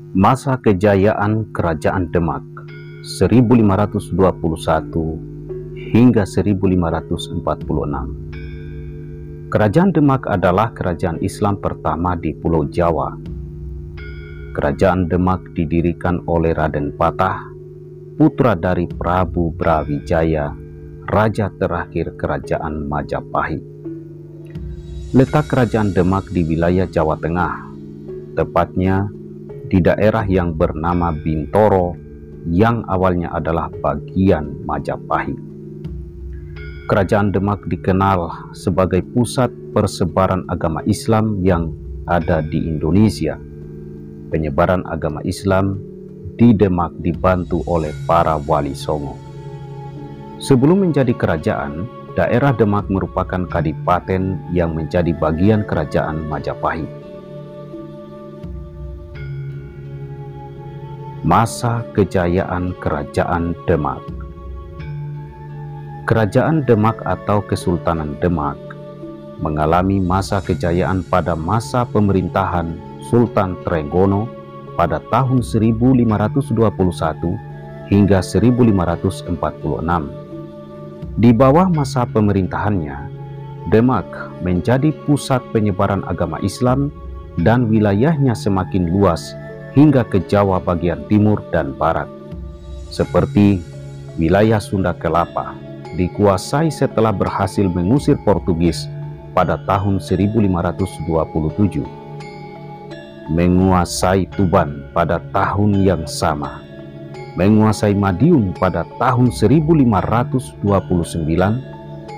Masa kejayaan Kerajaan Demak 1521 hingga 1546. Kerajaan Demak adalah kerajaan Islam pertama di Pulau Jawa. Kerajaan Demak didirikan oleh Raden Patah, putra dari Prabu Brawijaya, raja terakhir Kerajaan Majapahit. Letak Kerajaan Demak di wilayah Jawa Tengah, tepatnya di daerah yang bernama Bintoro yang awalnya adalah bagian Majapahit. Kerajaan Demak dikenal sebagai pusat persebaran agama Islam yang ada di Indonesia. Penyebaran agama Islam di Demak dibantu oleh para wali songo. Sebelum menjadi kerajaan, daerah Demak merupakan kadipaten yang menjadi bagian Kerajaan Majapahit. Masa kejayaan Kerajaan Demak. Kerajaan Demak atau Kesultanan Demak mengalami masa kejayaan pada masa pemerintahan Sultan Trenggono pada tahun 1521 hingga 1546. Di bawah masa pemerintahannya, Demak menjadi pusat penyebaran agama Islam dan wilayahnya semakin luas hingga ke Jawa bagian timur dan barat. Seperti wilayah Sunda Kelapa dikuasai setelah berhasil mengusir Portugis pada tahun 1527. Menguasai Tuban pada tahun yang sama. Menguasai Madiun pada tahun 1529.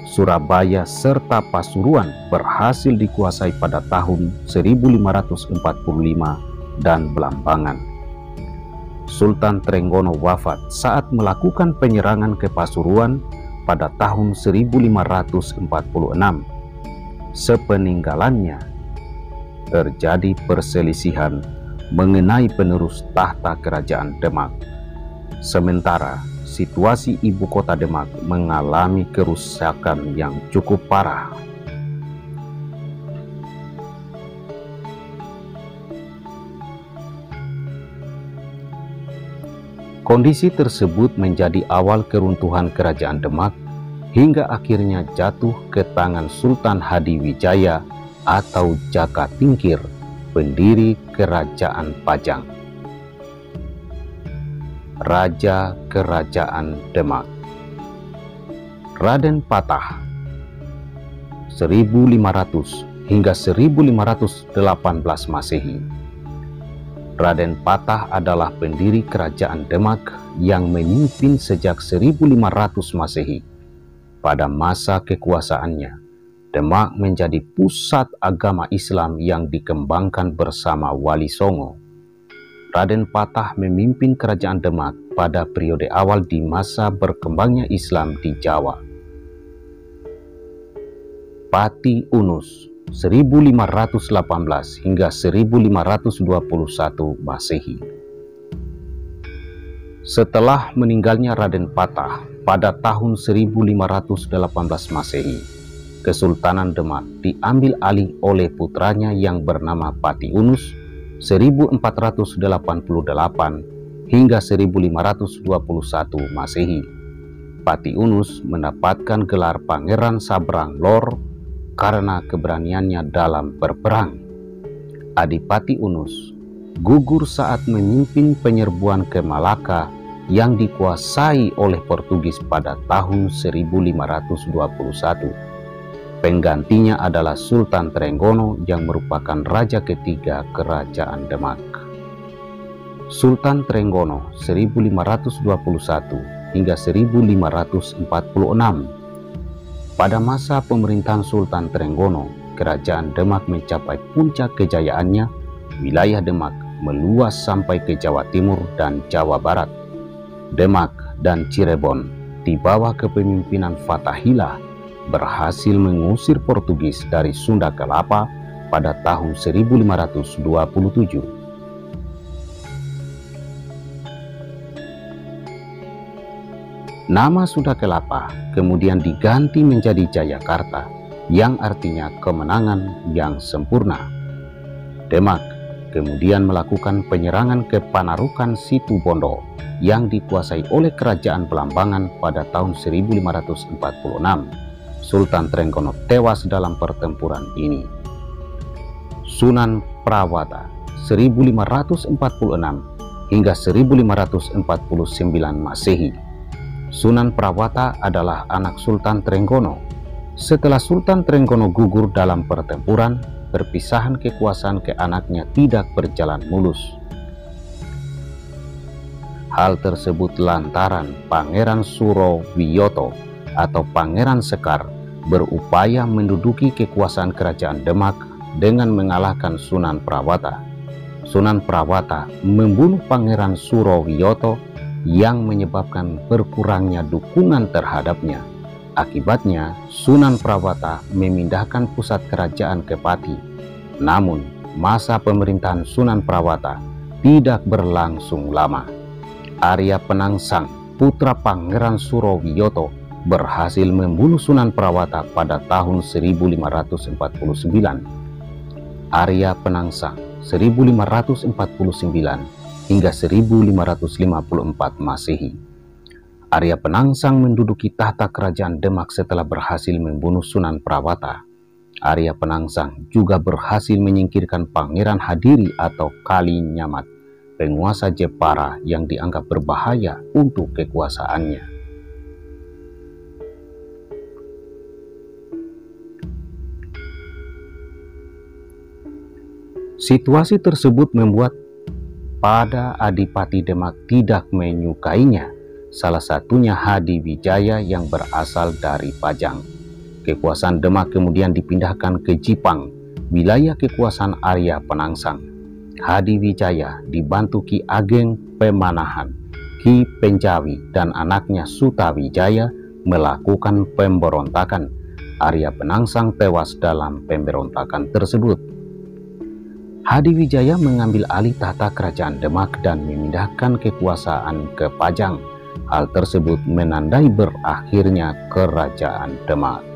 Surabaya serta Pasuruan berhasil dikuasai pada tahun 1545 dan Belambangan. Sultan Trenggono wafat saat melakukan penyerangan ke Pasuruan pada tahun 1546. Sepeninggalannya, terjadi perselisihan mengenai penerus tahta Kerajaan Demak. Sementara situasi ibu kota Demak mengalami kerusakan yang cukup parah. Kondisi tersebut menjadi awal keruntuhan Kerajaan Demak hingga akhirnya jatuh ke tangan Sultan Hadiwijaya atau Jaka Tingkir, pendiri Kerajaan Pajang. Raja Kerajaan Demak Raden Patah 1500 hingga 1518 Masehi. Raden Patah adalah pendiri Kerajaan Demak yang memimpin sejak 1500 Masehi. Pada masa kekuasaannya, Demak menjadi pusat agama Islam yang dikembangkan bersama Wali Songo. Raden Patah memimpin Kerajaan Demak pada periode awal di masa berkembangnya Islam di Jawa. Pati Unus 1518 hingga 1521 Masehi. Setelah meninggalnya Raden Patah pada tahun 1518 Masehi, Kesultanan Demak diambil alih oleh putranya yang bernama Pati Unus 1488 hingga 1521 Masehi. Pati Unus mendapatkan gelar Pangeran Sabrang Lor karena keberaniannya dalam berperang. Adipati Unus gugur saat memimpin penyerbuan ke Malaka yang dikuasai oleh Portugis pada tahun 1521. Penggantinya adalah Sultan Trenggono yang merupakan raja ketiga Kerajaan Demak. Sultan Trenggono 1521 hingga 1546. Pada masa pemerintahan Sultan Trenggono, Kerajaan Demak mencapai puncak kejayaannya. Wilayah Demak meluas sampai ke Jawa Timur dan Jawa Barat. Demak dan Cirebon di bawah kepemimpinan Fatahillah berhasil mengusir Portugis dari Sunda Kelapa pada tahun 1527. Nama Sunda Kelapa kemudian diganti menjadi Jayakarta, yang artinya kemenangan yang sempurna. Demak kemudian melakukan penyerangan ke Panarukan Situbondo yang dikuasai oleh Kerajaan Belambangan pada tahun 1546. Sultan Trenggono tewas dalam pertempuran ini. Sunan Prawata 1546 hingga 1549 Masehi. Sunan Prawata adalah anak Sultan Trenggono. Setelah Sultan Trenggono gugur dalam pertempuran, perpisahan kekuasaan ke anaknya tidak berjalan mulus. Hal tersebut lantaran Pangeran Surowiyoto atau Pangeran Sekar berupaya menduduki kekuasaan Kerajaan Demak dengan mengalahkan Sunan Prawata. Sunan Prawata membunuh Pangeran Surowiyoto yang menyebabkan berkurangnya dukungan terhadapnya. Akibatnya, Sunan Prawata memindahkan pusat kerajaan ke Pati. Namun, masa pemerintahan Sunan Prawata tidak berlangsung lama. Arya Penangsang, putra Pangeran Surowiyoto, berhasil membunuh Sunan Prawata pada tahun 1549. Arya Penangsang 1549 hingga 1554 Masehi. Arya Penangsang menduduki tahta kerajaan Demak setelah berhasil membunuh Sunan Prawata. Arya Penangsang juga berhasil menyingkirkan Pangeran Hadiri atau Kali Nyamat, penguasa Jepara yang dianggap berbahaya untuk kekuasaannya. Situasi tersebut membuat pada Adipati Demak tidak menyukainya, salah satunya Hadi Wijaya yang berasal dari Pajang. Kekuasaan Demak kemudian dipindahkan ke Jipang, wilayah kekuasaan Arya Penangsang. Hadi Wijaya dibantu Ki Ageng Pemanahan, Ki Penjawi, dan anaknya Sutawijaya melakukan pemberontakan. Arya Penangsang tewas dalam pemberontakan tersebut. Hadi Wijaya mengambil alih tahta kerajaan Demak dan memindahkan kekuasaan ke Pajang. Hal tersebut menandai berakhirnya Kerajaan Demak.